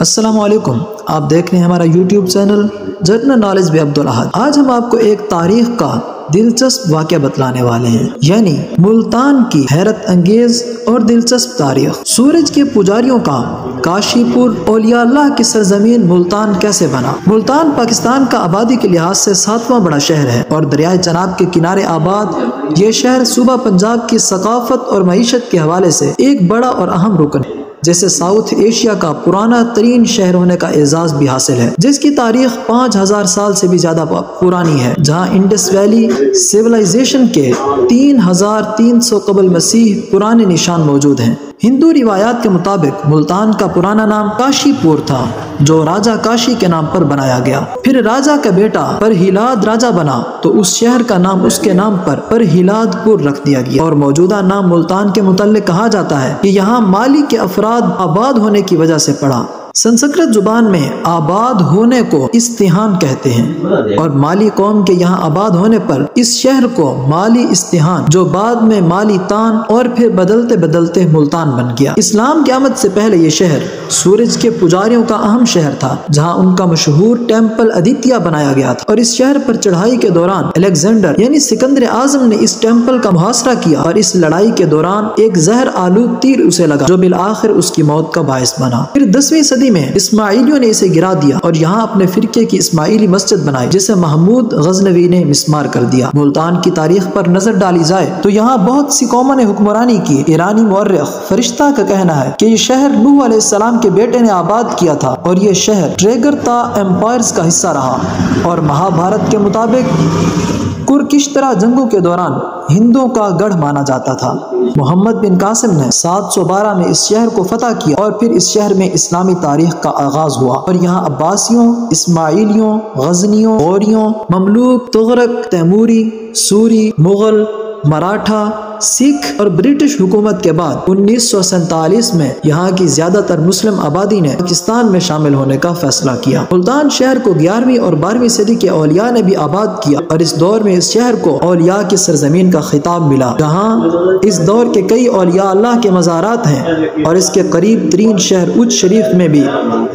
السلام علیکم، آپ دیکھ رہے ہیں ہمارا YouTube channel general knowledge with Abdul Ahad. آج ہم آپ کو ایک تاریخ کا دلچسپ واقعہ بتلانے والے ہیں، یعنی ملتان کی حیرت انگیز اور دلچسپ تاریخ۔ سورج کے پجاریوں کا کاشی پور اولیاء اللہ کی سرزمین ملتان کیسے بنا؟ ملتان پاکستان کا آبادی کے لحاظ سے 7واں بڑا شہر ہے اور دریائے چناب کے کنارے آباد یہ شہر صوبہ پنجاب کی ثقافت اور معیشت کے حوالے سے ایک بڑا اور اہم رکن ہے، جیسے ساؤتھ ایشیا کا پرانا ترین شہر ہونے کا اعزاز بھی حاصل ہے، جس کی تاریخ 5000 سال سے بھی زیادہ پرانی ہے، جہاں انڈس ویلی سیولائزیشن کے 3300 قبل مسیح پرانے نشان موجود ہیں۔ ہندو روایات کے مطابق ملتان کا پرانا نام کاشی پور تھا، جو راجہ کاشی کے نام پر بنایا گیا۔ پھر راجہ کا بیٹا پرہیلاد راجہ بنا تو اس شہر کا نام اس کے نام پر پرہیلاد پور رکھ دیا گیا، اور موجودہ نام ملتان کے متعلق کہا جاتا ہے کہ یہاں مالی کے افراد آباد ہونے کی وجہ سے پڑا۔ سنسکرت زبان میں آباد ہونے کو استحان کہتے ہیں، اور مالی قوم کے یہاں آباد ہونے پر اس شہر کو مالی استحان، جو بعد میں مالی تان اور پھر بدلتے بدلتے ملتان بن گیا۔ اسلام کی آمد سے پہلے یہ شہر سورج کے پجاریوں کا اہم شہر تھا، جہاں ان کا مشہور ٹیمپل ادیتیہ بنایا گیا تھا، اور اس شہر پر چڑھائی کے دوران الیگزینڈر یعنی سکندر اعظم نے اس ٹیمپل کا محاصرہ کیا، اور اس لڑائی کے دوران ایک زہر آلود تیر اسے لگا جو بالآخر اس کی موت کا باعث بنا۔ پھر 10ویں صدی میں اسماعیلیوں نے اسے گرا دیا اور یہاں اپنے فرقے کی اسماعیلی مسجد بنائی، جسے محمود غزنوی نے مسمار کر دیا۔ ملتان کی تاریخ پر نظر ڈالی جائے تو یہاں بہت سی قوموں نے حکمرانی کی۔ ایرانی مورخ فرشتہ کا کہنا ہے کہ یہ شہر نوح علیہ السلام کے بیٹے نے آباد کیا تھا، اور یہ شہر ٹریگرتا ایمپائرز کا حصہ رہا، اور مہابھارت کے مطابق کرکشترا جنگوں کے دوران ہندوؤں کا گڑھ مانا جاتا تھا۔ محمد بن قاسم نے 712 میں اس شہر کو فتح کیا، اور پھر اس شہر میں اسلامی تاریخ کا آغاز ہوا، اور یہاں عباسیوں، اسماعیلیوں، غزنیوں، غوریوں، مملوک، تغرق، تیموری، سوری، مغل، مراٹھا، سکھ اور برٹش حکومت کے بعد 1947 میں یہاں کی زیادہ تر مسلم آبادی نے پاکستان میں شامل ہونے کا فیصلہ کیا۔ ملتان شہر کو 11ویں اور 12ویں صدی کے اولیاء نے بھی آباد کیا، اور اس دور میں اس شہر کو اولیاء کی سرزمین کا خطاب ملا، جہاں اس دور کے کئی اولیاء اللہ کے مزارات ہیں، اور اس کے قریب ترین شہر اچ شریف میں بھی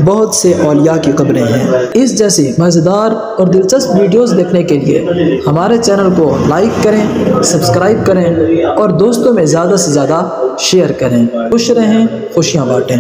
بہت سے اولیاء کی قبریں ہیں۔ اس جیسی مزیدار اور دلچسپ ویڈیوز دیکھنے کے لیے ہمارے چینل کو لائک کریں، سبسکرائب کریں، اور دوستوں میں زیادہ سے زیادہ شیئر کریں۔ خوش رہیں، خوشیاں بانٹیں۔